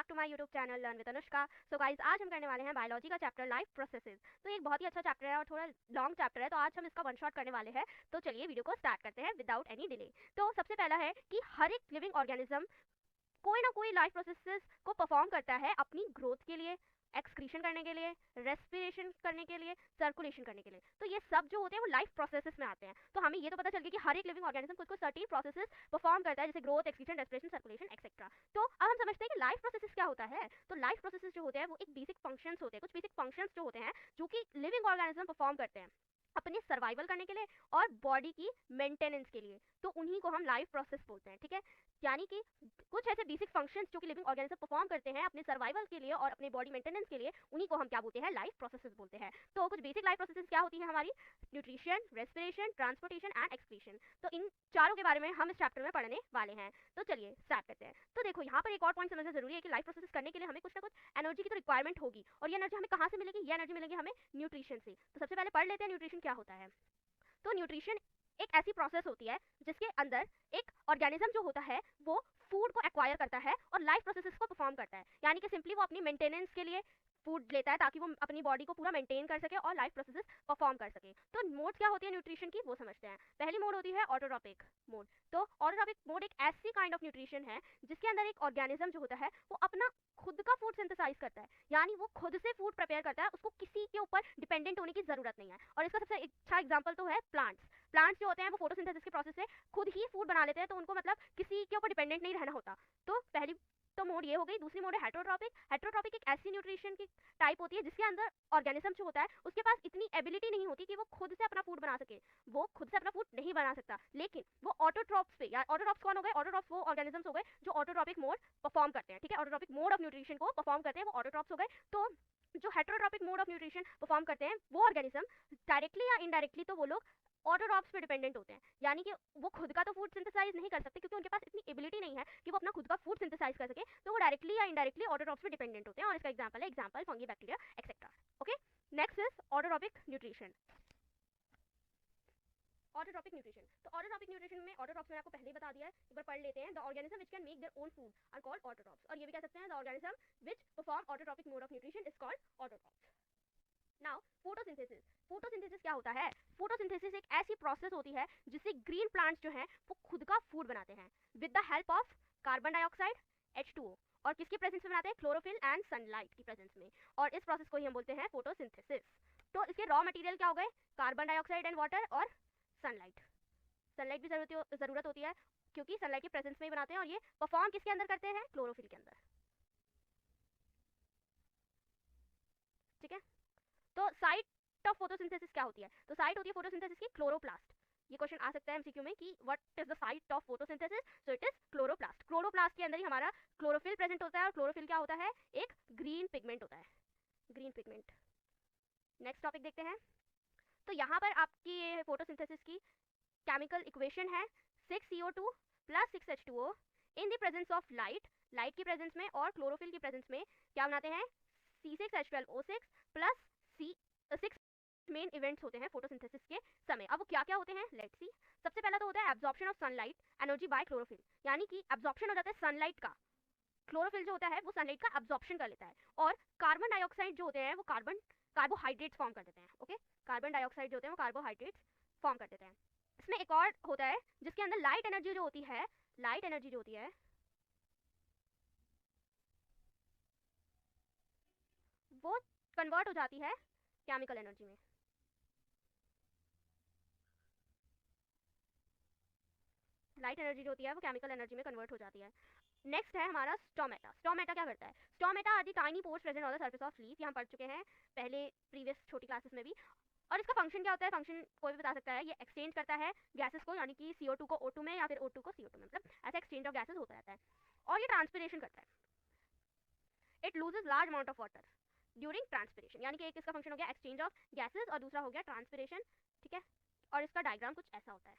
Back to my YouTube channel learn with Anushka. So guys, आज हम करने वाले हैं बायोलॉजी का चैप्टर लाइफ प्रोसेसेस। तो एक बहुत ही अच्छा चैप्टर है और थोड़ा लॉन्ग चैप्टर है, तो आज हम इसका वन शॉट करने वाले हैं। तो चलिए वीडियो को स्टार्ट करते हैं विदाउट एनी डिले। तो सबसे पहला है कि हर एक लिविंग ऑर्गेनिज्म कोई ना कोई लाइफ प्रोसेसेस को परफॉर्म करता है अपनी ग्रोथ के लिए, एक्सक्रीशन करने के लिए, रेस्पिरेशन करने के लिए, सर्कुलेशन करने के लिए। तो ये सब जो होते हैं वो लाइफ प्रोसेसेस में आते हैं। तो हमें ये तो पता चल गया कि हर एक लिविंग ऑर्गेनिज्म कुछ कुछ सर्टेन प्रोसेसेस परफॉर्म करता है, जैसे growth, excretion, respiration, circulation etcetera. तो अब हम समझते हैं कि लाइफ प्रोसेसेस क्या होता है। तो लाइफ प्रोसेसेस जो होते हैं वो एक बेसिक फंक्शंस होते हैं, कुछ बेसिक फंक्शंस जो होते हैं जो कि लिविंग ऑर्गेनिज्म परफॉर्म करते हैं अपने सर्वाइवल करने के लिए और बॉडी की मेंटेनेंस के लिए। तो उन्हीं को हम लाइफ प्रोसेस बोलते हैं, ठीक है। यानी कि कुछ ऐसे बेसिक फंक्शंस जो कि लिविंग ऑर्गेनिज्म परफॉर्म करते हैं अपने सर्वाइवल के लिए और अपने बॉडी मेंटेनेंस के लिए, उन्हीं को हम क्या बोलते हैं, लाइफ प्रोसेसेस बोलते हैं। तो कुछ बेसिक लाइफ प्रोसेसेस क्या होती है हमारी, nutrition, respiration, transportation and excretion. तो इन चारों के बारे में हम इस चैप्टर में पढ़ने वाले हैं। तो चलिए स्टार्ट करते हैं। तो देखो यहाँ पर एक और पॉइंट समझना जरूरी है कि लाइफ प्रोसेसेस करने के लिए हमें कुछ ना कुछ एनर्जी की तो रिक्वायरमेंट होगी, और ये एनर्जी हमें कहाँ से मिलेगी, ये एनर्जी मिलेगी हमें न्यूट्रिशन से। तो सबसे पहले पढ़ लेते हैं न्यूट्रिशन क्या होता है। तो न्यूट्रिशन एक ऐसी प्रोसेस होती है जिसके अंदर एक ऑर्गेनिज्म जो होता है वो फूड को एक्वायर करता है और लाइफ प्रोसेसेस को परफॉर्म करता है। यानी कि सिंपली वो अपनी मेंटेनेंस के लिए फूड लेता है ताकि वो अपनी बॉडी को पूरा मेंटेन कर सके और लाइफ प्रोसेसेस परफॉर्म कर सके। तो मोड क्या होती है न्यूट्रिशन की, वो समझते हैं। पहली मोड होती है ऑटोट्रॉपिक मोड। तो ऑटोट्रॉपिक मोड एक ऐसी काइंड ऑफ न्यूट्रिशन है जिसके अंदर एक ऑर्गेनिज्म जो होता है वो अपना खुद का फूड सिंथेसाइज करता है, यानी वो खुद से फूड प्रिपेयर करता है, उसको किसी के ऊपर डिपेंडेंट होने की जरूरत नहीं है। और इसका सबसे अच्छा एग्जांपल तो है प्लांट्स। प्लांट्स जो होते हैं वो फोटोसिंथेसिस के प्रोसेस से खुद ही फूड बना लेते हैं, तो उनको मतलब किसी के ऊपर डिपेंडेंट नहीं रहना होता। तो पहली तो मोड ये हो गई। दूसरी मोड है हेटरोट्रॉपिक। हेटरोट्रॉपिक एक ऐसी न्यूट्रिशन की टाइप होती है जिसके अंदर ऑर्गेनिज्म जो होता है उसके पास इतनी एबिलिटी नहीं होती कि वो खुद से अपना फूड बना सके। वो खुद से अपना फूड नहीं बना सकता, लेकिन वो ऑटोट्रॉप्स पे, या ऑटोट्रॉप्स कौन हो गए, ऑटोट्रॉप्स वो ऑर्गेनिजम्स हो गए जो ऑटोट्रॉपिक मोड परफॉर्म करते हैं, ठीक है। ऑटोट्रॉपिक मोड ऑफ न्यूट्रिशन को परफॉर्म करते हैं वो ऑटोट्रॉप्स हो गए। तो जो heterotrophic mode of nutrition perform करते हैं वो ऑर्गेनिज्म डायरेक्टली या इनडायरेक्टली तो वो लोग ऑटोट्रॉप्स पे डिपेंडेंट होते हैं, यानी कि वो खुद का तो फूड सिंथेसाइज नहीं कर सकते क्योंकि उनके पास इतनी एबिलिटी नहीं है कि वो अपना खुद का फूड सिंथेसाइज कर सके। तो वो डायरेक्टली या इनडायरेक्टली ऑटोट्रॉप्स पे डिपेंडेंट होते हैं, और इसका एग्जांपल है example fungi, bacteria etcetera. Okay, next is autotrophic nutrition. Autotrophic nutrition. तो ऑटोट्रॉपिक न्यूट्रिशन में ऑटोट्रॉप्स मैंने आपको पहले ही बता दिया है, एक बार पढ़ लेते हैं। The organism which can make their own food are called autotrophs. और ये भी कह सकते हैं the organism which perform autotrophic mode of nutrition is called autotrophs. Now photosynthesis. Photosynthesis क्या होता है, फोटोसिंथेसिस एक ऐसी प्रोसेस होती है जिससे ग्रीन प्लांट्स जो हैं वो खुद का फूड बनाते हैं with the help of carbon dioxide, H2O, और किसकी प्रेजेंस में बनाते हैं, क्लोरोफिल एंड सनलाइट की प्रेजेंस में। और इस प्रोसेस को ही हम बोलते हैं फोटोसिंथेसिस। तो इसके रॉ मटेरियल क्या हो गए, कार्बन डाइऑक्साइड एंड वाटर और सनलाइट। सनलाइट भी जरूरत होती है क्योंकि सनलाइट की प्रेजेंस में ही बनाते हैं, और ये परफॉर्म किसके अंदर करते हैं, क्लोरोफिल के अंदर, ठीक है। तो साइट ऑफ फोटोसिंथेसिस क्या होती है, तो साइट होती है फोटोसिंथेसिस की क्लोरोप्लास्ट। ये क्वेश्चन आ सकता है एमसीक्यू में कि what is the site of photosynthesis, so it is chloroplast. Chloroplast के अंदर ही हमारा क्लोरोफिल प्रेजेंट होता है, और क्लोरोफिल क्या होता है, एक ग्रीन पिगमेंट होता है, ग्रीन पिगमेंट। नेक्स्ट टॉपिक देखते हैं। तो यहाँ पर आपकी ये फोटोसिंथेसिस की केमिकल इक्वेशन है 6CO2 plus 6H2O in the presence of light. Light की प्रेजेंस में और क्लोरोफिल की प्रेजेंस में क्या बनाते हैं, C6H12O6 plus C6 main events होते हैं फोटोसिंथेसिस के समय। अब वो क्या क्या होते हैं, लेट्स सी। सबसे पहला तो होता है absorption of sunlight energy by chlorophyll, यानी कि एब्जॉर्प्शन हो जाता है सनलाइट का, क्लोरोफिल जो होता है वो सनलाइट का एब्जॉर्प्शन कर लेता है। और कार्बन डाइऑक्साइड जो होते हैं वो कार्बोहाइड्रेट्स फॉर्म कर देते हैं, ओके। कार्बन डाइऑक्साइड जो होते हैं वो कार्बोहाइड्रेट्स फॉर्म कर देते हैं। इसमें एक और होता है जिसके अंदर लाइट एनर्जी जो होती है, लाइट एनर्जी जो होती है वो कन्वर्ट हो जाती है केमिकल एनर्जी में। लाइट एनर्जी जो होती है वो केमिकल एनर्जी में कन्वर्ट हो जाती है। नेक्स्ट है हमारा स्टोमेटा। स्टोमेटा क्या करता है, stomata are the tiny pores present on the surface of leaf. ये हम पढ़ चुके हैं पहले प्रीवियस छोटी क्लासेस में भी। और इसका फंक्शन क्या होता है, फंक्शन कोई भी बता सकता है। ये एक्सचेंज करता है गैसेस को, यानी कि CO2 को O2 में या फिर O2 को CO2 में, मतलब ऐसा एक्सचेंज ऑफ गैसेस होता रहता है। और ये ट्रांसपिरेशन करता है, it loses large amount of water during transpiration. यानी कि एक इसका फंक्शन हो गया एक्सचेंज ऑफ गैसेस और दूसरा हो गया ट्रांसपिरेशन, ठीक है। और इसका डायग्राम कुछ ऐसा होता है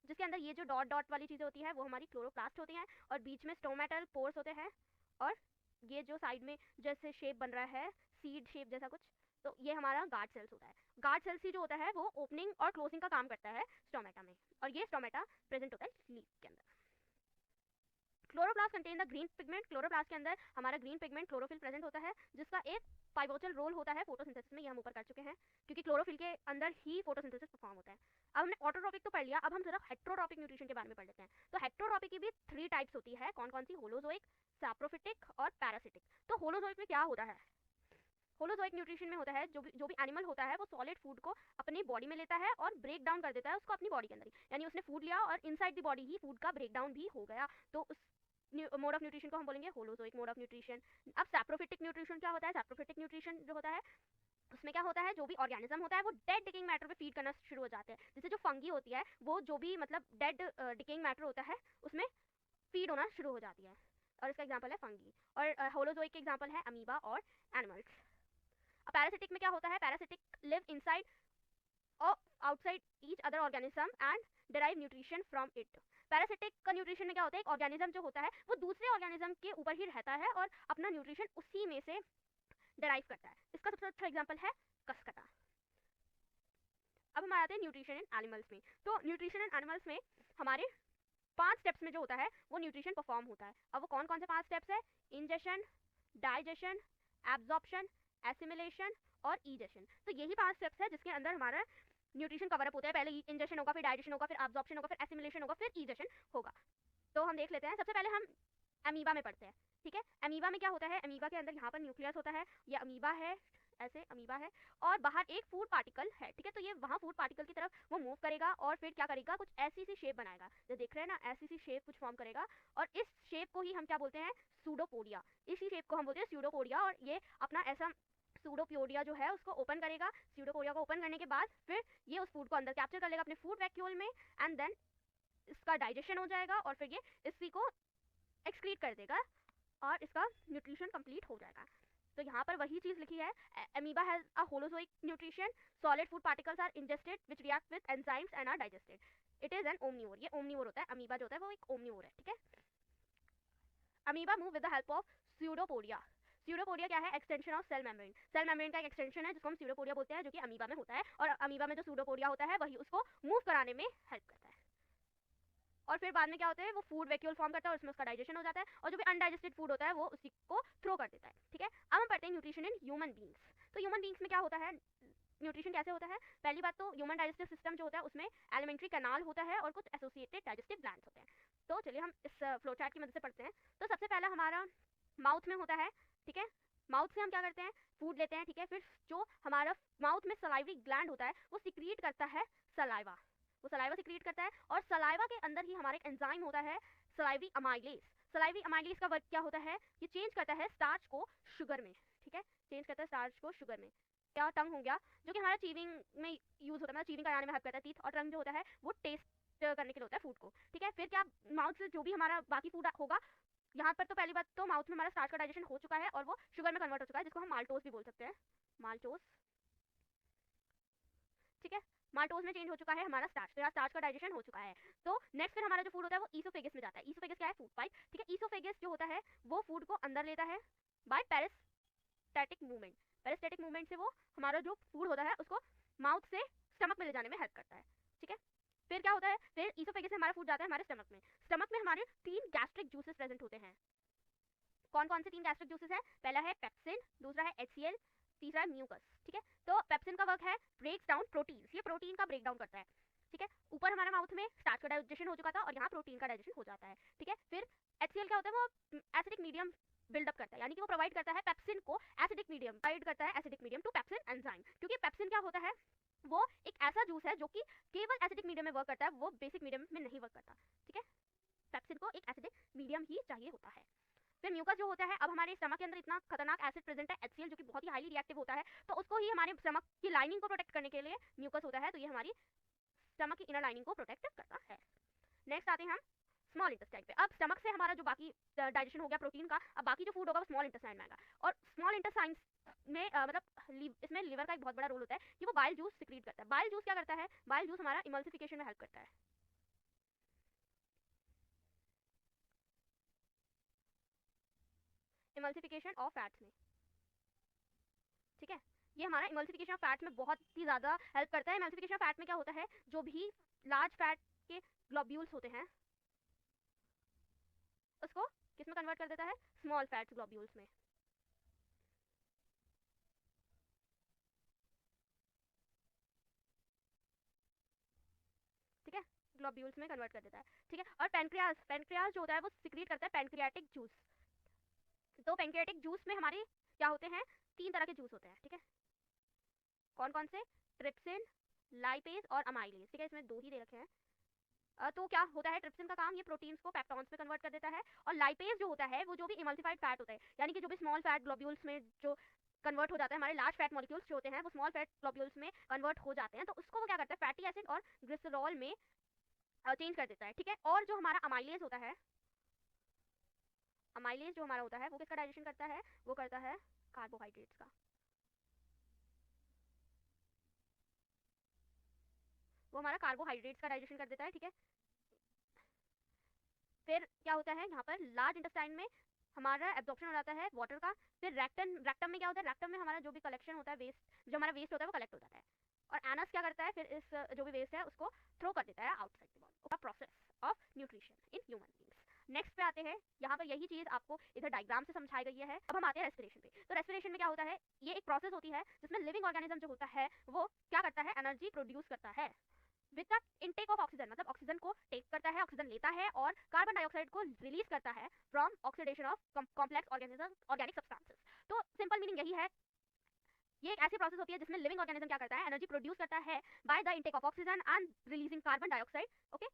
जिसके अंदर ये जो डॉट डॉट वाली चीज़ें होती है वो हमारी क्लोरोप्लास्ट होती हैं, और बीच में स्टोमेटल पोर्स होते हैं, और ये जो साइड में जैसे शेप बन रहा है, सीड शेप जैसा कुछ, तो ये हमारा गार्ड सेल्स होता है। गार्ड सेल्स ही जो होता है वो ओपनिंग और क्लोजिंग का काम करता है स्टोमेटा में, और ये स्टोमेटा प्रेजेंट होता है लीफ के अंदर। Chloroplast chloroplast contain the green pigment, chloroplast के अंदर हमारा ग्रीन पिगमेंट क्लोरोफिल प्रेजेंट होता है, जिसका एक पाइवोटल रोल होता है फोटोसिंथेसिस में, ये हम ऊपर कर चुके हैं, क्योंकि क्लोरोफिल के अंदर ही फोटोसिंथेसिस परफॉर्म होता है। अब हमने ऑटोट्रोपिक तो पढ़ लिया, अब हम जरा हेट्रोट्रोपिक न्यूट्रिशन के बारे में पढ़ लेते हैं। तो हेट्रोट्रोपिक की भी 3 टाइप्स होती है, कौन कौन सी? होलोजोइक, सैप्रोफिटिक और पैरासिटिक। तो होलोजोइक में क्या होता है? होलोजोइक न्यूट्रिशन में होता है जो भी एनिमल होता है वो सॉलिड फूड को अपनी बॉडी में लेता है और ब्रेक डाउन कर देता है उसको अपनी बॉडी के अंदर, यानी उसने फूड लिया और inside the body he food का ब्रेक डाउन भी हो गया, तो उस मोड ऑफ न्यूट्रिशन को हम बोलेंगे होलोजोइक मोड ऑफ न्यूट्रिशन। अब सैप्रोफिटिक न्यूट्रिशन क्या होता है? सैप्रोफिटिक न्यूट्रिशन जो होता है उसमें क्या होता है, जो भी ऑर्गेनिज्म होता है वो डेड डिकेइंग मैटर पे फीड करना शुरू हो जाते हैं, जैसे जो फंगी होती है वो जो भी मतलब डेड डिकेइंग मैटर होता है उसमें फीड होना शुरू हो जाती है, और इसका एग्जांपल है फंगी। और होलोजोइक के एग्जांपल है अमीबा और एनिमल्स। अब पैरासिटिक में क्या होता है? पैरासिटिक लिव इनसाइड और outside each other organism and derive nutrition from it. Parasitic का न्यूट्रिशन में क्या होता है? एक ऑर्गेनिज्म जो होता है वो दूसरे ऑर्गेनिज्म के ऊपर ही रहता है और अपना न्यूट्रिशन उसी में से डिराइव करता है। इसका सबसे अच्छा एग्जांपल है कसकटा। अब हम आते हैं न्यूट्रिशन इन एनिमल्स में। तो न्यूट्रिशन इन एनिमल्स में हमारे 5 स्टेप्स में जो होता है वो न्यूट्रिशन परफॉर्म होता है। अब वो कौन कौन से 5 स्टेप्स है? इंजेशन, डाइजेशन, एब्जॉर्प्शन, एसिमिलेशन और ईजेशन। तो यही 5 स्टेप्स है जिसके अंदर हमारा न्यूट्रिशन कवर अप होता है। पहले इंजेशन होगा, फिर डाइजेशन होगा, फिर एब्जॉर्प्शन होगा, फिर एसिमिलेशन होगा, फिर ईजेशन होगा। तो हम देख लेते हैं। सबसे पहले हम अमीबा में पढ़ते हैं, ठीक है। अमीबा में क्या होता है? अमीबा के अंदर यहाँ पर न्यूक्लियस होता है, ये अमीबा है, ऐसे अमीबा है, और बाहर एक फूड पार्टिकल है, ठीक है। तो ये वहाँ फूड पार्टिकल की तरफ वो मूव करेगा और फिर क्या करेगा? कुछ ऐसी सी शेप बनाएगा, जो देख रहे हैं ना, ऐसी सी शेप कुछ फॉर्म करेगा, और इस शेप को ही हम क्या बोलते हैं? सूडोपोडिया। इसी शेप को हम बोलते हैं सूडोपोडिया, और ये अपना ऐसा सूडोपोडिया जो है उसको ओपन करेगा। सूडोपोडिया को ओपन करने के बाद फिर ये उस फूड को अंदर कैप्चर कर लेगा अपने फूड वैक्यूल में, एंड देन इसका डाइजेशन हो जाएगा और फिर ये इसी को एक्सक्रीट कर देगा और इसका न्यूट्रिशन कंप्लीट हो जाएगा। तो यहाँ पर वही चीज़ लिखी है, amoeba has a holozoic nutrition, solid food particles are ingested which react with enzymes and are digested. It is an omnivore. ये ओमनिवोर होता है, अमीबा जो होता है वो एक ओमनिवोर है, ठीक है। Amoeba move with the help of pseudopodia. Pseudopodia क्या है? Extension of cell membrane. Cell membrane का एक एक्सटेंशन है जिसको हम स्यूडोपोडिया बोलते हैं, जो कि अमीबा में होता है, और अमीबा में जो स्यूडोपोडिया होता है वही उसको मूव कराने में हेल्प करता है। और फिर बाद में क्या होता है? वो फूड वैक्यूल फॉर्म करता है और उसमें उसका डाइजेशन हो जाता है, और जो भी अनडाइजेस्टेड फूड होता है वो उसी को थ्रो कर देता है, ठीक है। अब हम पढ़ते हैं न्यूट्रिशन इन ह्यूमन बींग्स। तो ह्यूमन बींग्स में क्या होता है? न्यूट्रिशन कैसे होता है? पहली बात तो ह्यूमन डाइजेस्टिव सिस्टम जो होता है उसमें एलिमेंट्री कैनाल होता है और कुछ एसोसिएटेड डाइजेस्टिव ग्लैंड्स होते हैं। तो चलिए हम इस फ्लो चार्ट की मदद से पढ़ते हैं। तो सबसे पहला हमारा माउथ में होता है, ठीक है। माउथ से हम क्या करते हैं? फूड लेते हैं, ठीक है। फिर जो हमारा माउथ में सलाइवरी ग्लैंड होता है वो सिक्रीट करता है सलाइवा, वो सलाइवा सिक्रीट करता है, और सलाइवा के अंदर ही हमारा एक एंजाइम होता है सलाइवरी अमाइलेज। सलाइवरी अमाइलेज का वर्क क्या होता है? ये चेंज करता है स्टार्च को शुगर में, ठीक है, चेंज करता है स्टार्च को शुगर में। क्या टंग हो गया, जो कि हमारा चीविंग में यूज होता है, चीविंग कराने में हेल्प करता है टीथ, और टंग जो होता है वो टेस्ट करने के लिए होता है फूड को, ठीक है। फिर क्या, माउथ से जो भी हमारा बाकी फूड होगा, यहाँ पर तो पहली बात तो माउथ में हमारा स्टार्च का डाइजेशन हो चुका है और वो शुगर में कन्वर्ट हो चुका है, जिसको हम माल्टोज भी बोल सकते हैं, माल्टोज, ठीक है। माल्टोज में चेंज हो चुका है हमारा स्टार्च, तो यहाँ स्टार्च का डाइजेशन हो चुका है। तो नेक्स्ट फिर हमारा जो फूड होता है वो ईसोफेगस में जाता है। ईसोफेगस क्या है? फूड पाइप, ठीक है। ईसोफेगस जो होता है वो फूड को अंदर लेता है बाय पेरिस्टैटिक मूवमेंट। पेरिस्टैटिक मूवमेंट से वो हमारा जो फूड होता है उसको माउथ से स्टमक में ले जाने में हेल्प करता है, ठीक है। फिर क्या होता है? फिर ईसोफेगस से हमारा फूड जाता है हमारे स्टमक में। स्टमक में हमारे 3 गैस्ट्रिक जूसेस प्रेजेंट होते हैं। कौन कौन से 3 गैस्ट्रिक जूसेस हैं? पहला है पेप्सिन, दूसरा है HCl, तीसरा है म्यूकस, ठीक है। तो पेप्सिन का वर्क है ब्रेक्स डाउन प्रोटीन्स, ये प्रोटीन का ब्रेक डाउन करता है, ठीक है। ऊपर हमारे माउथ में स्टार्च का डाइजेशन हो चुका था और यहाँ प्रोटीन का डाइजेशन हो जाता है, ठीक है। फिर HCl क्या होता है? वो एसिडिक मीडियम बिल्डअप करता है, यानी कि वो प्रोवाइड करता है पेप्सिन को एसिडिक मीडियम, प्रोवाइड करता है acidic medium to pepsin enzyme. क्योंकि पेप्सिन क्या होता है? वो एक ऐसा जूस है जो कि केवल एसिडिक मीडियम में वर्क करता है, वो बेसिक मीडियम में नहीं वर्क करता, ठीक है। पेप्सिन को एक एसिडिक मीडियम ही चाहिए होता है। फिर म्यूकस जो होता है, अब हमारे स्टमक के अंदर इतना खतरनाक एसिड प्रेजेंट है HCl, जो कि बहुत ही हाईली रिएक्टिव होता है, तो उसको ही हमारे स्टमक की लाइनिंग को प्रोटेक्ट करने के लिए म्यूकस होता है, तो ये हमारी स्टमक की इनर लाइनिंग को प्रोटेक्ट करता है। नेक्स्ट आते हैं हम स्मॉल इंटेस्टाइन पे। अब स्टमक से हमारा जो बाकी डाइजेशन हो गया प्रोटीन का, अब बाकी जो फूड होगा वो स्मॉल इंटेस्टाइन में आएगा, और स्मॉल इंटेस्टाइन में मतलब इसमें लिवर का एक बहुत बड़ा रोल होता है कि वो बाइल जूस सिक्रीट करता है। बाइल जूस क्या करता है? बाइल जूस हमारा इमल्सिफिकेशन में हेल्प करता है, इमल्सिफिकेशन ऑफ फैट्स में, ठीक है। ये हमारा इमल्सिफिकेशन ऑफ फैट्स में बहुत ही ज़्यादा हेल्प करता है। इमल्सिफिकेशन ऑफ फैट में क्या होता है? जो भी लार्ज फैट के ग्लोब्यूल्स होते हैं उसको किस किस में कन्वर्ट कर देता है, स्मॉल फैट ग्लोब्यूल्स में। ठीक है, ग्लोब्यूल्स में कन्वर्ट कर देता है। ठीक है, और पेनक्रियाज, पेनक्रियाज जो होता है वो सिक्रीट करता है पेनक्रियाटिक जूस। तो पेनक्रियाटिक जूस में हमारे क्या होते हैं, 3 तरह के जूस होते हैं। ठीक है, कौन कौन से, ट्रिप्सिन, लाइपेज और अमाइलेज। ठीक है, इसमें 2 ही दे रखे हैं। तो क्या होता है, ट्रिप्सिन का काम ये प्रोटीन्स को पेप्टॉन्स में कन्वर्ट कर देता है, और लाइपेज जो होता है वो जो भी इमल्सिफाइड फैट होता है, यानी कि जो भी स्मॉल फैट ग्लोब्यूल्स में जो कन्वर्ट हो जाता है, हमारे लार्ज फैट मॉलिक्यूल्स जो होते हैं वो स्मॉल फैट ग्लोब्यूल्स में कन्वर्ट हो जाते हैं, तो उसको वो क्या करता है, फैटी एसिड और ग्लिसरॉल में चेंज कर देता है। ठीक है, और जो हमारा अमाइलेज होता है, अमाइलेज जो हमारा होता है वो किसका डाइजेशन करता है, वो करता है कार्बोहाइड्रेट्स का। वो हमारा कार्बोहाइड्रेट्स का डाइजेशन कर देता है। ठीक है, फिर क्या होता है यहाँ पर लार्ज इंटेस्टाइन में हमारा एब्जॉर्प्शन हो जाता है वाटर का। फिर रेक्टम, रेक्टम में क्या होता है, रेक्टम में हमारा जो भी कलेक्शन होता है वेस्ट, जो हमारा वेस्ट होता है वो कलेक्ट हो जाता है, और एनस क्या करता है, फिर इस जो भी वेस्ट है उसको थ्रो कर देता है outside the body. Process of nutrition in human beings. Next पे आते हैं, यहाँ पर यही चीज आपको इधर डायग्राम से समझाई गई है। अब हम आते हैं रेस्पिरेशन पे। तो रेस्पिरेशन में क्या होता है, ये एक प्रोसेस होती है जिसमें लिविंग ऑर्गेनिज्म जो होता है वो क्या करता है, एनर्जी प्रोड्यूस करता है with the intake of oxygen, मतलब ऑक्सीजन को टेक करता है, ऑक्सीजन लेता है और कार्बन डाइऑक्साइड को रिलीज करता है from oxidation of complex organism organic substances. तो सिंपल मीनिंग यही है, ये एक ऐसी प्रोसेस होती है जिसमें लिविंग ऑर्गेनिज्म क्या करता है, एनर्जी प्रोड्यूस करता है by the intake of oxygen and releasing carbon dioxide. Okay,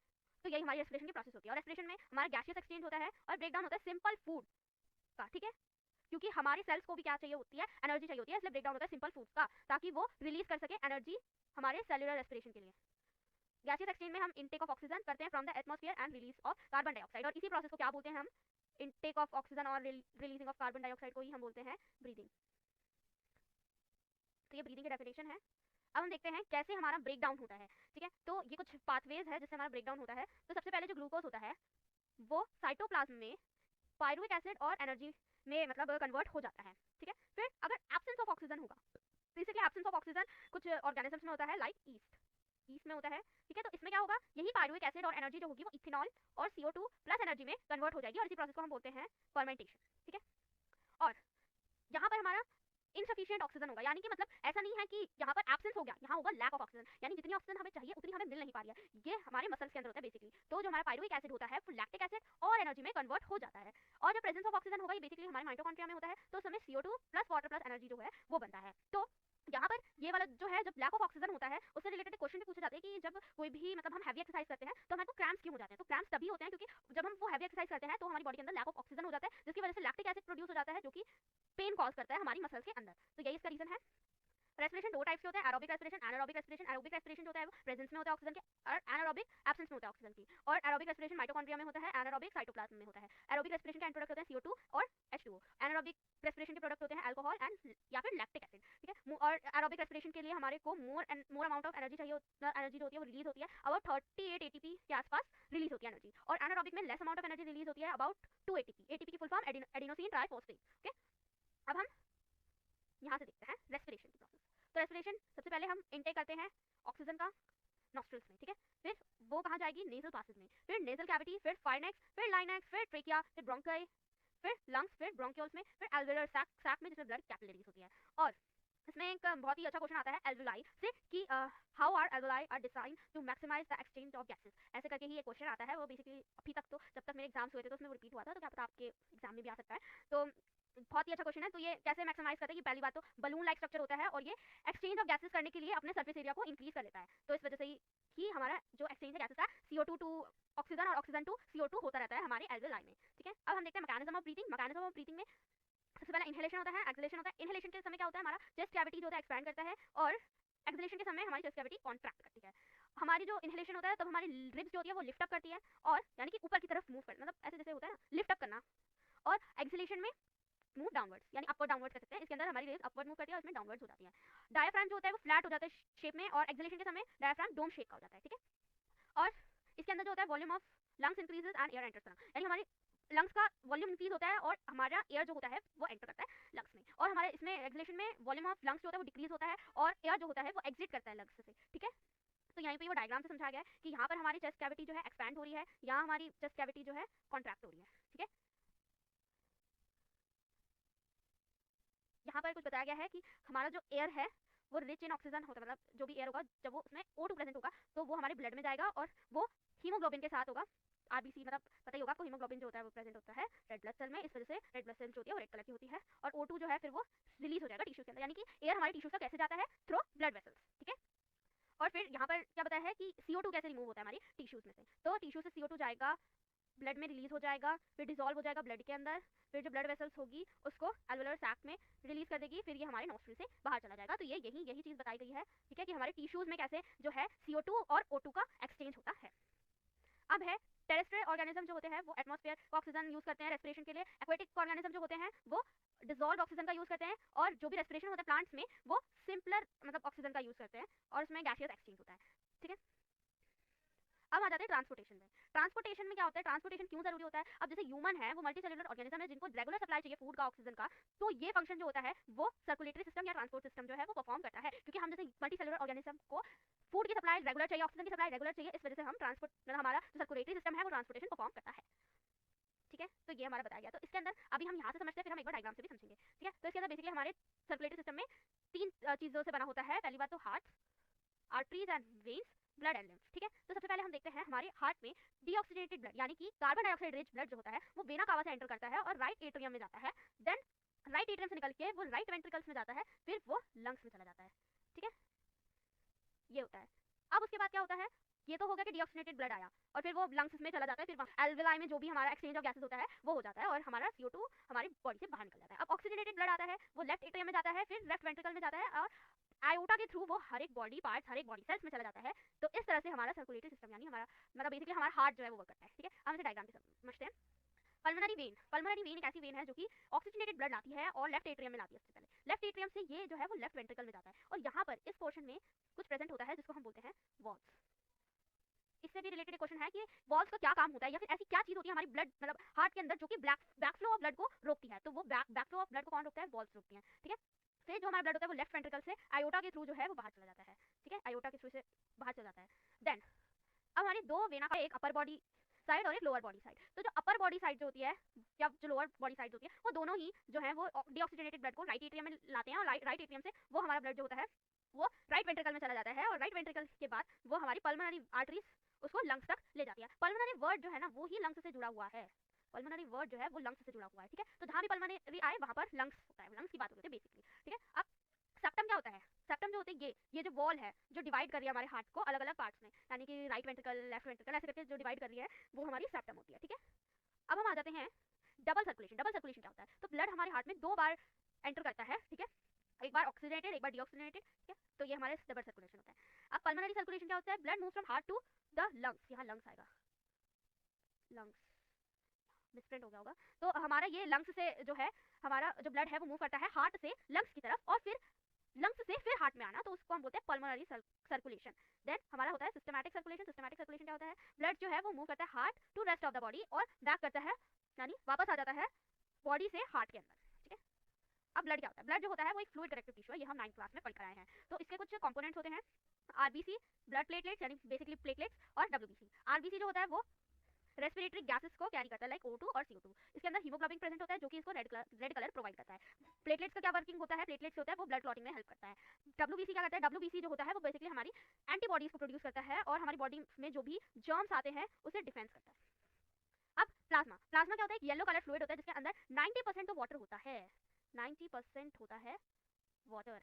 तो यही हमारी रेस्पिरेशन की प्रोसेस होती है। और रेस्पिरेशन में हमारा गैसियस एक्सचेंज होता है और ब्रेकडाउन होता है सिंपल फूड का। ठीक है, क्योंकि हमारे सेल्स को भी क्या चाहिए होती है, एनर्जी चाहिए होती है, इसलिए ब्रेकडाउन होता है सिंपल फूड्स का, ताकि वो रिलीज कर सके एनर्जी हमारे सेलुलर रेस्पिरेशन के लिए। गैसियस एक्सचेंज में हम इनटेक ऑफ ऑक्सीजन करते हैं from the atmosphere and release of carbon dioxide, और इसी प्रोसेस को क्या बोलते हैं हम, इनटेक ऑफ ऑक्सीजन और रिलीजिंग ऑफ कार्बन डाइऑक्साइड को ही हम बोलते हैं ब्रीदिंग। तो ये ब्रीदिंग की डेफिनेशन है। अब हम देखते हैं कैसे हमारा ब्रेक डाउन होता है। ठीक है, तो ये कुछ पाथवेज है जिससे हमारा ब्रेक डाउन होता है। तो सबसे पहले जो ग्लूकोज होता है वो साइटोप्लाज्म में पायरुविक एसिड और एनर्जी में मतलब कन्वर्ट हो जाता है। ठीक है, फिर अगर एब्सेंस ऑफ ऑक्सीजन होगा, बेसिकली एब्सेंस ऑफ ऑक्सीजन कुछ ऑर्गेनिजम्स में होता है लाइक ईस्ट, ईस्ट में होता है। ठीक है, तो इसमें क्या होगा, यही पायरुविक एसिड और एनर्जी जो होगी वो इथेनॉल और CO2 प्लस एनर्जी में कन्वर्ट हो जाएगी, और इसी प्रोसेस को हम बोलते हैं फर्मेंटेशन। ठीक है, और यहाँ पर हमारा इनसफिशिएंट ऑक्सीजन होगा, यानी कि मतलब ऐसा नहीं है कि यहाँ पर एब्सेंस हो गया, यहाँ होगा लैक ऑफ ऑक्सीजन, यानी जितनी ऑक्सीजन हमें चाहिए उतनी हमें मिल नहीं पा रही है। ये हमारे मसल्स के अंदर होता है बेसिकली। तो जो हमारा पायरुविक एसिड होता है वो लैक्टिक एसिड और एनर्जी में कन्वर्ट हो जाता है, और जो प्रेजेंस ऑफ ऑक्सीजन होगा ये बेसिकली हमारे माइटोकॉन्ड्रिया में होता है, तो उसमें CO2 plus water plus energy जो है वो बनता है। तो यहाँ पर ये वाला जो है, जब लैक ऑफ ऑक्सीजन होता है उससे रिलेटेड क्वेश्चन भी पूछे जाते हैं कि जब कोई भी मतलब हम हैवी एक्सरसाइज करते हैं तो हमारे को क्रैम्प्स क्यों हो जाते हैं। तो क्रैम्प्स तभी होते हैं क्योंकि जब हम वो हैवी एक्सरसाइज करते हैं तो हमारी बॉडी के अंदर लैक ऑफ ऑक्सीजन हो जाता है, जिसकी वजह से लैक्टिक एसिड प्रोड्यूस हो जाता है जो कि पेन कॉज करता है हमारी मसल्स के अंदर। तो यही इसका रीजन है। रेस्पिरेशन 2 टाइप्स के होते हैं, aerobic respiration, anaerobic respiration. Aerobic respiration जो होता है वो प्रेजेंस में होता है ऑक्सीजन के, और एनारोबिक एब्सेंस में होता है ऑक्सीजन की। और एरोबिक रेस्पिरेशन माइटोकॉन्ड्रिया में होता है, एनारोबिक साइटोप्लाज्म में होता है। एरोबिक रेस्पिरेशन के एंड प्रोडक्ट होते हैं CO2 और H2O। एनारोबिक रेस्पिरेशन के प्रोडक्ट होते हैं अल्कोहल एंड या फिर लैक्टिक एसिड। ठीक है, और एरोबिक रेस्पिरेशन के लिए हमारे को मोर अमाउंट ऑफ एनर्जी चाहिए, एनर्जी जो होती है वो रिलीज होती है अबाउट 38 ATP के आसपास रिलीज होती है एनर्जी, और एनारोबिक में less amount of energy release होती है अबाउट 2 ATP। ATP की full form adenosine triphosphate. Okay, अब हम यहाँ से देखते हैं रेस्पिरेशन की प्रोसेस। तो रेस्पिरेशन सबसे पहले हम इनटेक करते हैं ऑक्सीजन का नॉस्ट्रल्स में। ठीक है, फिर वो कहाँ जाएगी, नेजल पासेज में, फिर नेजल कैविटी, फिर फाइनेक्स, फिर लाइनेक्स, फिर ट्रेकिया, फिर ब्रोंकाई, फिर लंग्स, फिर ब्रोंक्यूल्स में, फिर एल्वेलर सैक में जिसमें ब्लड कैपिलरीज होती है। और इसमें एक बहुत ही अच्छा क्वेश्चन आता है एल्वेलाई से कि how are alveoli are design to maximise the exchange of gases, ऐसे करके ही ये क्वेश्चन आता है। वो बेसिकली अभी तक तो जब तक मेरे एग्जाम्स हुए थे तो उसमें वो रिपीट हुआ था, तो क्या पता आपके एग्जाम में भी आ सकता है। तो बहुत ही अच्छा क्वेश्चन है। तो ये कैसे मैक्सिमाइज करते हैं कि पहली बात तो बलून लाइक स्ट्रक्चर होता है और ये एक्सचेंज ऑफ गैसेस करने के लिए अपने सरफेस एरिया को इंक्रीज कर लेता है। तो इस वजह से ही हमारा जो एक्सचेंज है गैसेस का CO2 टू ऑक्सीजन और ऑक्सीजन टू CO2 होता रहता है हमारे एल्वेलाई में। ठीक है, अब हम देखते हैं mechanism of breathing. Mechanism of breathing में सबसे पहले इनहेलेशन होता है, एक्सहेलेशन होता है। इनहेलेशन के समय क्या होता है, हमारा चेस्ट कैविटी जो होता है एक्सपैंड करता है, और एक्सहेलेशन के समय हमारी चेस्ट कैविटी कॉन्ट्रैक्ट करती है। हमारी जो इनहेलेशन होता है तब हमारी रिब्स जो होती है वो लिफ्ट अप करती है, और यानी कि ऊपर की तरफ मूव करना, मतलब ऐसे जैसे होता है ना लिफ्ट अप करना। और एक्सहेलेशन में मूव डाउनवर्ड्स, यानी अपवर्ड डाउनवर्ड कर सकते हैं। इसके अंदर हमारी रिब्स अपवर्ड मूव करती है और इसमें डाउनवर्ड्स हो जाती है। डायफ्राम जो होता है वो फ्लैट हो जाता है शेप में, और एक्सहेलेशन के समय डायफ्राम डोम शेप का हो जाता है। ठीक है, और इसके अंदर जो होता है volume of lungs increases and air enters, यानी हमारी लंग्स का वॉल्यूम इंक्रीज होता है और हमारा एयर जो होता है वो एंटर करता है लंग्स में। और हमारे इसमें एक्सहेलेशन में वॉल्यूम ऑफ लंग्स जो होता है वो डिक्रीज होता है और एयर जो होता है वो एग्जिट करता है लंग्स से। ठीक है, तो यहाँ पे वो डायग्राम से समझाया गया है कि यहाँ पर हमारी चेस्ट कैविटी जो है एक्सपैंड हो रही है, यहाँ हमारी चेस्ट कैविटी जो है कॉन्ट्रैक्ट हो रही है। ठीक है, यहाँ पर कुछ बताया गया है कि हमारा जो एयर है वो रिच इन ऑक्सीजन होता है, मतलब जो भी एयर होगा जब वो उसमें O2 प्रेजेंट होगा तो वो हमारे ब्लड में जाएगा और वो हीमोग्लोबिन के साथ होगा। आरबीसी मतलब पता ही होगा आपको, हीमोग्लोबिन जो होता है वो प्रेजेंट होता है रेड ब्लड सेल में, इस वजह से रेड ब्लड सेल जो होती है वो रेड कलर की होती है। और O2 जो है फिर वो रिलीज हो जाएगा टिश्यू के अंदर, यानी कि एयर हमारे टिश्यू तक कैसे जाता है, थ्रू ब्लड वेसल्स, ठीक है। और फिर यहाँ पर क्या बताया है कि CO2 कैसे रिमूव होता है हमारी टिश्यूज में से, तो टिश्यू से CO2 जाएगा, ब्लड में रिलीज हो जाएगा, फिर डिसॉल्व हो जाएगा ब्लड के अंदर, फिर जो ब्लड वेसल्स होगी उसको एल्वेलर सैक में रिलीज कर देगी, फिर ये हमारे नोस्ट्रिल से बाहर चला जाएगा। तो ये यही चीज बताई गई है, ठीक है, कि हमारे टिश्यूज में कैसे जो है CO2 और O2 का एक्सचेंज होता है। अब है टेरेस्ट्रियल ऑर्गेनिज्म जो होते हैं वो एटमॉस्फेयर का ऑक्सीजन यूज करते हैं रेस्पिरेशन के लिए। एक्वेटिक ऑर्गेनिज्म जो होते हैं वो डिसॉल्व ऑक्सीजन का यूज करते हैं, और जो भी रेस्पिरेशन होता है प्लांट्स में वो सिंपलर मतलब ऑक्सीजन का यूज करते हैं, और उसमें गैसियस एक्सचेंज होता है, ठीक है। अब आ जाते हैं ट्रांसपोर्टेशन में। ट्रांसपोर्टेशन में क्या होता है, ट्रांसपोर्टेशन क्यों जरूरी होता है। अब जैसे ह्यूमन है वो मल्टीसेलुलर ऑर्गेनिज्म है जिनको रेगुलर सप्लाई चाहिए फूड का, ऑक्सीजन का, तो ये फंक्शन जो होता है वो सर्कुलेटरी सिस्टम या ट्रांसपोर्ट सिस्टम जो है वो परफॉर्म करता है, क्योंकि हम जैसे मल्टीसेलुलर ऑर्गेनिज्म को फूड की सप्लाई रेगुलर चाहिए, ऑक्सीजन की सप्लाई रेगुलर चाहिए, इस वजह से हम ट्रांसपोर्ट मतलब हमारा जो सर्कुलेटरी सिस्टम है वो ट्रांसपोर्टेशन परफॉर्म करता है, ठीक है। तो ये हमारा बताया गया। तो इसके अंदर अभी हम यहाँ से समझते हैं, फिर हम एक बार डायग्राम से भी समझेंगे, ठीक है। तो इसके अंदर बेसिकली हमारे सर्कुलेटरी सिस्टम में 3 चीजों से बना होता है। पहली बात तो heart, arteries and veins, blood and lymph, ठीक है। तो सबसे पहले हम देखते हैं हमारे हार्ट में डीऑक्सीजेनेटेड ब्लड यानी कि कार्बन डाइऑक्साइड रिच ब्लड जो होता है वो वेना कावा से एंटर करता है और राइट एट्रियम में जाता है, देन राइट एट्रियम से निकल के वो राइट वेंट्रिकल्स में जाता है, फिर वो लंग्स में चला जाता है, ठीक है। ये होता है। अब उसके बाद क्या होता है, ये तो हो गया कि डीऑक्सीजनेटेड ब्लड आया और फिर वो लंग्स में चला जाता है, फिर एल्वेलाई में जो भी हमारा एक्सचेंज ऑफ गैसेस होता है वो हो जाता है और हमारा CO2 हमारी बॉडी से बाहर निकल जाता है। अब ऑक्सीजनेटेड ब्लड आता है, वो लेफ्ट एट्रियम में जाता है, फिर लेफ्ट वेंट्रिकल में जाता है और आयोटा के थ्रू वो हर एक बॉडी पार्ट्स, हर एक बॉडी सेल्स में चला जाता है। तो इस तरह से हमारा सर्कुलेटरी सिस्टम यानी हमारा मतलब बेसिकली हमारा हार्ट जो है वो वर्क करता है, ठीक है। हम इसे डायग्राम से समझते हैं। पल्मोनरी वेन, पल्मोनरी वेन एक ऐसी वेन है जो कि ऑक्सीजनेटेड ब्लड लाती है और लेफ्ट एट्रियम में लाती है। सबसे पहले लेफ्ट एट्रियम से ये जो है वो लेफ्ट वेंट्रिकल में जाता है और यहाँ पर इस पोर्शन में कुछ प्रेजेंट होता है जिसको हम बोलते हैं वॉल्स। इससे भी रिलेटेड क्वेश्चन है कि वॉल्स का क्या काम होता है या फिर ऐसी क्या चीज होती है हमारी ब्लड मतलब हार्ट के अंदर जो कि बैक फ्लो ऑफ ब्लड को रोकती है। तो वो बैक फ्लो ऑफ ब्लड को कौन रोकता है, वॉल्स रोकती है, ठीक है। फिर जो हमारा ब्लड होता है वो लेफ्ट वेंट्रिकल से आयोटा के थ्रू जो है वो बाहर चला जाता है, ठीक है, आयोटा के थ्रू से बाहर चला जाता है। देन अब हमारी दो वेना का, एक अपर बॉडी साइड और एक लोअर बॉडी साइड। तो जो अपर बॉडी साइड जो होती है या जो लोअर बॉडी साइड होती है वो दोनों ही जो है वो डीऑक्सीजनेटेड ब्लड को राइट एट्रियम में लाते हैं और राइट एट्रियम से वो हमारा ब्लड जो होता है वो राइट वेंट्रिकल में चला जाता है और राइट वेंट्रिकल के बाद वो हमारी पल्मोनरी आर्टरीज उसको लंग्स तक ले जाती है। पल्मोनरी वर्ड जो है ना वो ही लंग्स से जुड़ा हुआ है, पल्मोनरी वर्ड जो है वो लंग्स से जुड़ा हुआ है, ठीक है। तो जहाँ भी पल्मोनरी आए वहाँ पर लंग्स होता है, लंग्स की बात होती है बेसिकली, ठीक है। अब सेप्टम क्या होता है, सेप्टम जो होते हैं ये जो वॉल है जो डिवाइड कर रही है हमारे हार्ट को अलग अलग पार्ट्स में, यानी कि राइट वेंट्रिकल, लेफ्ट वेंट्रिकल, ऐसे करके जो डिवाइड कर रही है वो हमारी सेप्टम होती है, ठीक है। अब हम आ जाते हैं डबल सर्कुलेशन। डबल सर्कुलेशन क्या होता है, तो ब्लड हमारे हार्ट में 2 बार एंटर करता है, ठीक है, एक बार ऑक्सीजनेटेड एक बार डीऑक्सीजनेटेड, ठीक है। तो ये हमारे डबल सर्कुलेशन होता है। अब पल्मोनरी सर्कुलेशन क्या होता है, blood moves from heart to the lungs, यहाँ लंग्स आएगा, लंग्स मिसप्रिंट हो गया होगा। तो हमारा ये लंग्स से जो है हमारा जो ब्लड है वो मूव करता है हार्ट से लंग्स की तरफ और फिर लंग्स से फिर हार्ट में आना, तो उसको हम बोलते हैं पल्मोनरी सर्कुलेशन। देन हमारा होता है सिस्टमैटिक सर्कुलेशन। सिस्टमैटिक सर्कुलेशन क्या होता है, ब्लड जो है वो मूव करता है heart to rest of the body और बैक करता है यानी वापस आ जाता है बॉडी से हार्ट के अंदर, ठीक है। अब ब्लड क्या होता है, ब्लड जो होता है वो एक फ्लूइड करेक्टिव टिश्यू है, ये हम 9th क्लास में पढ़ कर आए हैं। तो इसके कुछ कंपोनेंट्स होते हैं, आरबीसी ब्लड प्लेटलेट्स यानी बेसिकली प्लेटलेट्स और डब्ल्यूबीसी। आरबीसी जो होता है वो रेस्पिरेटरी गैसेस को कैरी करता है लाइक O2 और CO2। इसके अंदर हीमोग्लोबिन प्रेजेंट होता है जो कि इसको रेड कलर प्रोवाइड करता है। प्लेटलेट्स का क्या वर्किंग होता है, प्लेटलेट्स होता है वो ब्लड क्लॉटिंग में हेल्प करता है। डब्ल्यूबीसी क्या करता है, डब्ल्यूबीसी जो होता है वो बेसिकली हमारी एंटीबॉडीज को प्रोड्यूस करता है और हमारी बॉडी में जो भी जर्म्स आते हैं उसे डिफेंस करता है। अब प्लाज्मा, प्लाज्मा क्या होता है, एक येलो कलर फ्लूइड होता है जिसके अंदर 90% तो वाटर होता है, 90% होता है वाटर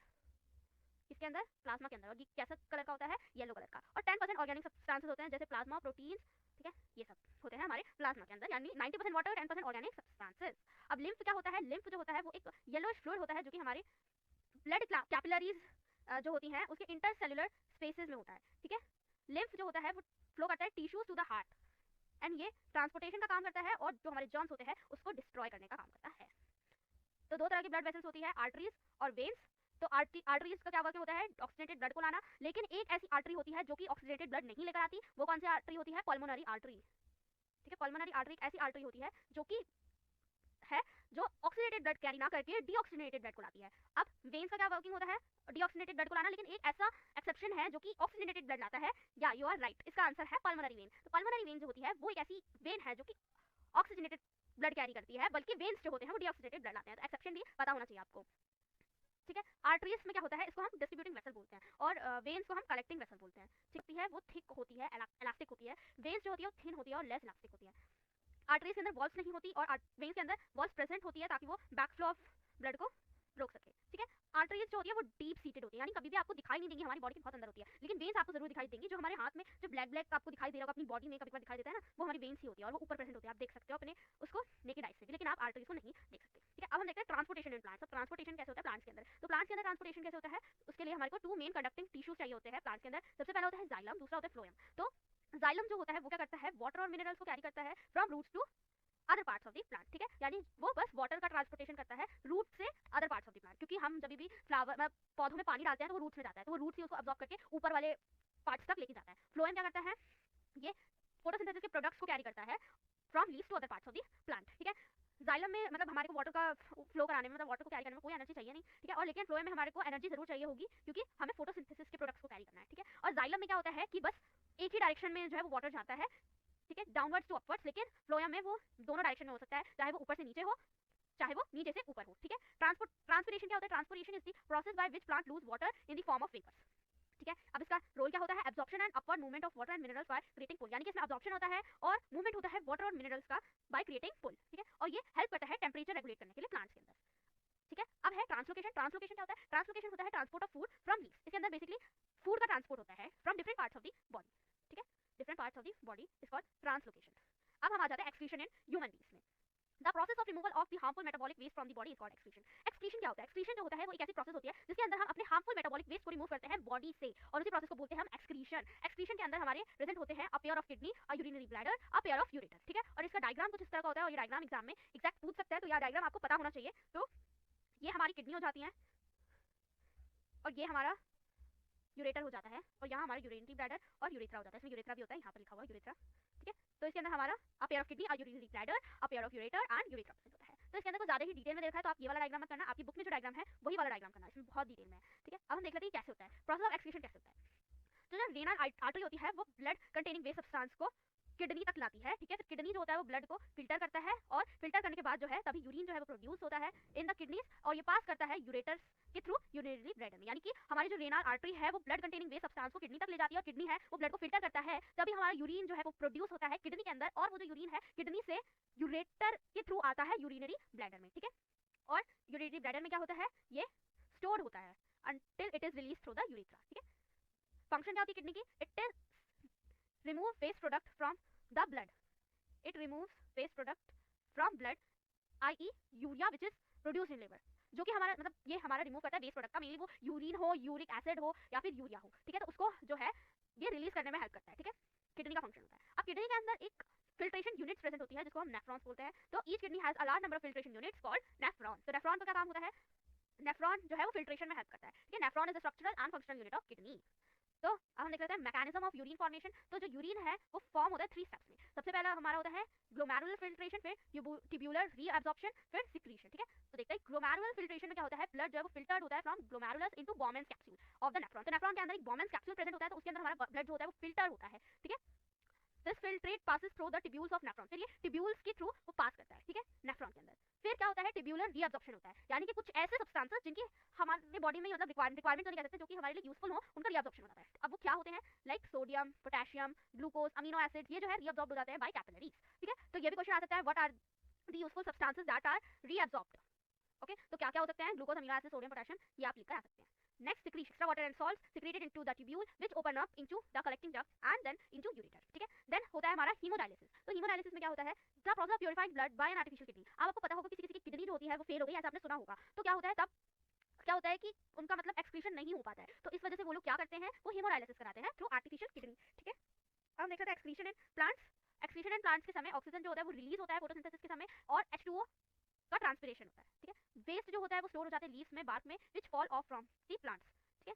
इसके अंदर प्लाज्मा के अंदर, और ये कैसा कलर का होता है, येलो कलर का। और 10% ऑर्गेनिक सब्सटेंसेस होते हैं जैसे प्लाज्मा प्रोटीन्स, ठीक है, ये सब होते हैं हमारे प्लाज्मा के अंदर, यानी 90% वाटर 10% ऑर्गेनिक सब्सटेंसेस। अब लिम्फ क्या होता है, लिम्फ जो होता है वो एक येलोइश फ्लूइड होता है जो कि हमारे ब्लड कैपिलरीज जो होती हैं उसके इंटरसेलुलर स्पेसेस में होता है, ठीक है। लिम्फ जो होता है वो फ्लो करता है tissues to the heart and ये ट्रांसपोर्टेशन का काम करता है और जो हमारे जर्म्स होते हैं उसको डिस्ट्रॉय करने का काम करता है। तो 2 तरह की ब्लड वेसल्स होती है, आर्टरीज और वेन्स। तो आर्टरीज का क्या वर्क होता है, ऑक्सीजनेटेड ब्लड को लाना, लेकिन एक ऐसी आर्टरी होती है जो कि ऑक्सीजनेटेड ब्लड नहीं लेकर आती, वो कौन सी आर्टरी होती है, पल्मोनरी आर्टरी, ठीक है। पल्मोनरी आर्टरी एक ऐसी आर्टरी होती है जो कि है जो ऑक्सीजनेटेड ब्लड कैरी ना करके डीऑक्सीजनेटेड ब्लड को लाती है। अब वेन्स का क्या वर्किंग होता है, डीऑक्सीजनेटेड ब्लड को लाना, लेकिन एक ऐसा एक्सेप्शन है जो कि ऑक्सीजनेटेड ब्लड लाता है, या यू आर राइट, इसका आंसर है पल्मोनरी वेन। तो पल्मोनरी वेन जो होती है वो एक ऐसी वेन है जो कि ऑक्सीजनेटेड ब्लड कैरी करती है, बल्कि वेन्स जो होते हैं वो डीऑक्सीजनेटेड ब्लड लाते हैं। तो एक्सेप्शन भी पता होना चाहिए आपको। ठीक है। आर्टरीज में क्या होता है, इसको हम डिस्ट्रीब्यूटिंग वेसल बोलते हैं और वेन्स को हम कलेक्टिंग वेसल बोलते हैं। ठीक है, वो थिक होती है, इलास्टिक होती है। वेन्स जो होती है वो थिन होती है और लेस इलास्टिक होती है। आर्टरीज के अंदर वॉल्स नहीं होती और वेन्स के अंदर वॉल्स प्रेजेंट होती है ताकि वो बैकफ्लो ऑफ ब्लड को रोक सके। ठीक है, आर्टरीज जो होती है वो डीप सीटेड होती है, यानी कभी भी आपको दिखाई नहीं देंगी, हमारी बॉडी के बहुत अंदर होती है, लेकिन वेन्स आपको जरूर दिखाई देंगी। जो हमारे हाथ में जो ब्लैक ब्लैक आपको दिखाई दे रहा होगा अपनी बॉडी में कभी कभी दिखाई देता है ना, वो हमारी वेन्स ही होती है और वो ऊपर प्रेजेंट होती है, आप देख सकते हो अपने उसको नेकेड आइज से भी, लेकिन आप आर्टरीज को नहीं देख सकते। ठीक है, अब हम देखते हैं ट्रांसपोर्टेशन इन प्लांट्स। अब ट्रांसपोर्टेशन कैसे होता है प्लांट्स के अंदर, तो प्लांट्स के अंदर ट्रांसपोर्टेशन कैसे होता है, उसके लिए हमारे को टू मेन कंडक्टिंग टिश्यूज चाहिए होते हैं प्लांट्स के अंदर। सबसे पहला होता है जाइलम, दूसरा होता है फ्लोएम। तो जाइलम जो होता है वो क्या करता है, वाटर और मिनरल्स को कैरी करता है from roots to other parts of the plant. ठीक है, यानी वो बस वाटर का ट्रांसपोर्टेशन करता है रूट से other parts of the plant, क्योंकि हम जब भी फ्लावर मतलब पौधों में पानी डालते हैं तो वो रूट्स में जाता है, तो वो रूट्स ही उसको अब्जॉर्ब करके ऊपर वाले पार्ट्स तक लेके जाता है। फ्लोएम क्या करता है, ये फोटोसिंथेसिस के प्रोडक्ट्स को कैरी करता है from leaves to other parts of the plant. ठीक है, जाइलम में मतलब हमारे को वाटर का फ्लो कराने में, मतलब वाटर को कैरी करने में कोई एनर्जी चाहिए नहीं। ठीक है, और लेकिन फ्लोएम में हमारे को एनर्जी जरूर चाहिए होगी क्योंकि हमें फोटोसिंथेसिस के प्रोडक्ट्स को कैरी करना है। ठीक है, और जाइलम में क्या होता है कि बस एक ही डायरेक्शन में जो है वो वाटर जाता है, ठीक है, डाउनवर्ड्स टू अपवर्ड्स, लेकिन फ्लोएम में वो दोनों डायरेक्शन में हो सकता है, चाहे वो ऊपर से नीचे हो चाहे वो नीचे से ऊपर हो। ठीक है, ट्रांसपिरेशन क्या होता है, transpiration is the process by which plant lose water in the form of vapours. ठीक है, अब इसका रोल क्या होता है, absorption and upward movement of water and minerals by creating pull, यानी कि इसमें एब्जॉर्प्शन होता है और मूवमेंट होता है वाटर और मिनरल्स का बाय क्रिएटिंग पुल। ठीक है, और ये हेल्प करता है टेंपरेचर रेगुलेट करने के लिए प्लांट्स के अंदर। ठीक है, अब है ट्रांसलोकेशन। ट्रांसलोकेशन क्या होता है, ट्रांसलोकेशन होता है transport of food from leaves. इसके अंदर बेसिकली फूड का ट्रांसपोर्ट होता है from different parts of the body. ठीक है, different parts of the body is called translocation. अब हम आ जाते हैं एक्सक्रीशन इन ह्यूमन बीइंग्स में। The process of removal of the harmful metabolic waste from the body is called excretion. Excretion क्या होता है, एक्सक्रीशन जो होता है वो एक ऐसी प्रोसेस होती है जिसके अंदर हम अपने हार्मफुल मेटाबॉलिक वेस्ट को रिमूव करते हैं बॉडी से, और उसी प्रोसेस को बोलते हैं हम एक्सक्रीशन। एक्सक्रीशन के अंदर हमारे प्रेजेंट होते हैं a pair of kidney, a urinary bladder, a pair of ureter. ठीक है, और इसका डायग्राम कुछ इस तरह का होता है और ये डायग्राम एग्जाम में एग्जैक्ट पूछ सकता है, तो यह डायग्राम आपको पता होना चाहिए। तो ये हमारी किडनी हो जाती है और ये हमारा यूरेटर हो जाता है, और यहाँ हमारा यूरिनरी ब्लैडर और यूरेथ्रा हो जाता है। इसमें यूरेथ्रा भी होता है, यहाँ पर लिखा हुआ है यूरेथ्रा। ठीक है, तो इसके अंदर हमारा a pair of kidney, a urinary bladder, a pair of ureter and urethra present होता है। तो इसके अंदर को ज्यादा ही डिटेल में देखा है तो आप ये वाला डायग्राम मत करना, आपकी बुक में जो डायग्राम है वही वाला डायग्राम करना, इसमें बहुत डिटेल में है। ठीक है, अब हम देख लेते हैं कैसे होता है प्रोसेस ऑफ एक्सक्रीशन, कैसे होता है। तो जो रेनल आर्टरी होती है वो ब्लड कंटेनिंग वेस्ट सब्सटेंस को किडनी तक लाती है। ठीक है, फिर किडनी जो होता है वो ब्लड को फिल्टर करता है और फिल्टर करने के बाद जो है तभी यूरिन जो है वो प्रोड्यूस होता है इन द किडनीज, और ये पास करता है यूरेटर्स के थ्रू यूरिनरी ब्लैडर में, यानी कि हमारी जो रेनल आर्टरी है वो ब्लड कंटेनिंग वेस्ट सब्सटेंस को किडनी तक ले जाती है और किडनी है वो ब्लड को फिल्टर करता है, तभी हमारा यूरिन जो है वो प्रोड्यूस होता है किडनी के अंदर, और वो जो यूरिन है किडनी से यूरेटर के थ्रू आता है यूरिनरी ब्लैडर में। ठीक है, और यूरिनरी ब्लैडर में क्या होता है, ये स्टोर्ड होता है until it is released through the urethra। ठीक है, फंक्शन क्या होती है किडनी की, it is remove waste product from the blood, it removes waste product from blood I urea which is produce in liver, जो कि हमारा मतलब ये हमारा रिमूव करता है वेस्ट प्रोडक्ट का, मेनली वो यूरिन हो, यूरिक एसिड हो या फिर यूरिया हो। ठीक है, तो उसको जो है ये रिलीज करने में हेल्प करता है। ठीक है, किडनी का फंक्शन होता है। अब किडनी के अंदर एक फिल्ट्रेशन यूनिट्स प्रेजेंट होती है जिसको हम नेफ्रॉन्स बोलते हैं। तो each kidney has a large number of filtration units called nephron. तो नेफ्रॉन का क्या काम होता है, नेफ्रॉन जो है वो फिल्ट्रेशन में हेल्प करता है। ठीक है, nephron is the structural and functional unit of kidney. तो अब हम देख लेते हैं मैकेनिज्म ऑफ यूरिन फॉर्मेशन। तो जो यूरिन है वो फॉर्म होता है 3 स्टेप्स में। सबसे पहला हमारा होता है ग्लोमेरुलर फिल्ट्रेशन, फिर ट्यूबुलर रीअब्जॉर्प्शन, फिर सिक्रीशन। ठीक है, तो देखते हैं ग्लोमेरुलर फिल्ट्रेशन में क्या होता है, ब्लड जो है वो फिल्टर्ड होता है from glomerulus into Bowman's capsule of the nephron. तो नेफ्रॉन के अंदर एक बॉमेंस कैप्सूल प्रेजेंट होता है, तो उसके अंदर हमारा ब्लड जो होता है वो फिल्टर होता है। ठीक है, this filtrate passes through the tubules of nephron, फिर ये ट्यूब्यूल्स के थ्रू वो पास करता है। ठीक है, नेफ्रॉन के अंदर फिर क्या होता है, ट्यूबुलर रीअब्जॉर्प्शन होता है, यानी कि कुछ ऐसे सब्सटेंसेस जिनकी हमारे बॉडी में मतलब रिक्वायरमेंट तो नहीं कह सकते, जो कि हमारे लिए यूजफुल हो, उनका रीअब्जॉर्प्शन होता है। अब वो क्या होते हैं, like sodium, potassium, glucose, amino acid, ये जो है रीअब्जॉर्ब हो जाते हैं बाय कैपिलरीज। ठीक है, तो ये भी क्वेश्चन आ सकता है, what are the useful substances that are reabsorbed. Okay, तो क्या क्या हो सकते हैं, glucose, amino acid, sodium, potassium, ये आप लिखकर आ सकते हैं। Next, secrete extra water and salts secreted into the tubule which open up into the collecting duct and then into ureter। ठीक है, then होता है हमारा हीमोडायलिसिस। तो हीमोडायलिसिस में क्या होता है, the process of purifying blood by an artificial kidney। अब आपको पता होगा किसी किसी की किडनी जो होती है वो फेल हो गई, ऐसा आपने सुना होगा। तो क्या होता है तब, क्या होता है कि उनका मतलब एक्सक्रीशन नहीं हो पाता है, तो इस वजह से वो लोग क्या करते हैं, वो हीमोडायलिसिस कराते हैं थ्रू आर्टिफिशियल किडनी। ठीक है, अब हम देख सकते हैं excretion in plants. Excretion in plants के समय ऑक्सीजन जो होता है वो रिलीज होता है फोटोसिंथेसिस के समय, और H2O का ट्रांसपिरेशन होता है। ठीक है, वेस्ट जो होता है वो स्टोर हो जाते हैं लीव्स में, बार्क में, which fall off from the plants. ठीक है,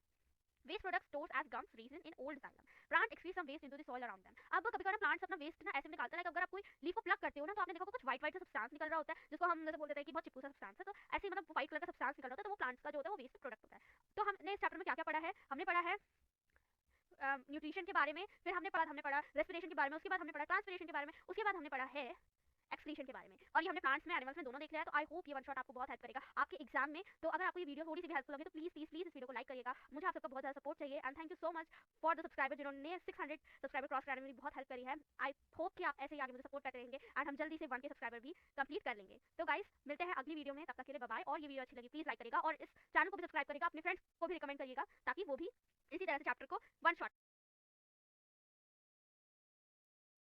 waste products stored as gums resin in old xylem, plant excrete some waste into the soil around them. अब कभी कभी प्लांट्स अपना वेस्ट ना ऐसे निकालता है, अगर आप कोई लीफ को प्लग करते हो ना तो आपने देखा कुछ व्हाइट व्हाइट सा सब्सटेंस निकल रहा होता है, जिसको हम जैसे बोल देते हैं कि बहुत चिपकू सा सब्सटेंस है, तो ऐसे मतलब व्हाइट कलर का सब्सटेंस निकल रहा होता है, तो वो प्लांट्स का जो होता है वो वेस्ट प्रोडक्ट होता है। तो हमने इस चैप्टर में क्या क्या पढ़ा है, हमने पढ़ा है न्यूट्रिशन के बारे में, फिर हमने पढ़ा रेस्पिरेशन के बारे में, उसके बाद हमने पढ़ा ट्रांसपिरेशन के बारे में, उसके बाद हमने पढ़ा है एक्सक्रीशन के बारे में। और ये हमने प्लांट्स में, एनिमल्स में दोनों देख लिया है, तो आई होप ये वन शॉट आपको बहुत हेल्प करेगा आपके एग्जाम में। तो अगर आपको ये वीडियो थोड़ी सी भी हेल्पफुल लगे तो प्लीज प्लीज प्लीज इस वीडियो को लाइक करिएगा। मुझे आप सबका बहुत ज़्यादा सपोर्ट चाहिए and thank you so much for the subscriber जिन्होंने 600 सब्सक्राइबर क्रॉस कराने में मेरी बहुत हेल्प करी है। आई होप कि आप ऐसे ही आगे मुझे सपोर्ट करते रहेंगे एंड हम जल्दी से 1K सब्सक्राइबर भी कंप्लीट कर लेंगे। तो गाइस मिलते हैं अगली वीडियो में, तब तक के लिए बाय बाय। और ये वीडियो अच्छी लगी प्लीज लाइक करिएगा और इस चैनल को भी सब्सक्राइब करिएगा, अपने फ्रेंड्स को भी रिकमेंड करिएगा ताकि वो भी इसी तरह से चैप्टर को वन शॉट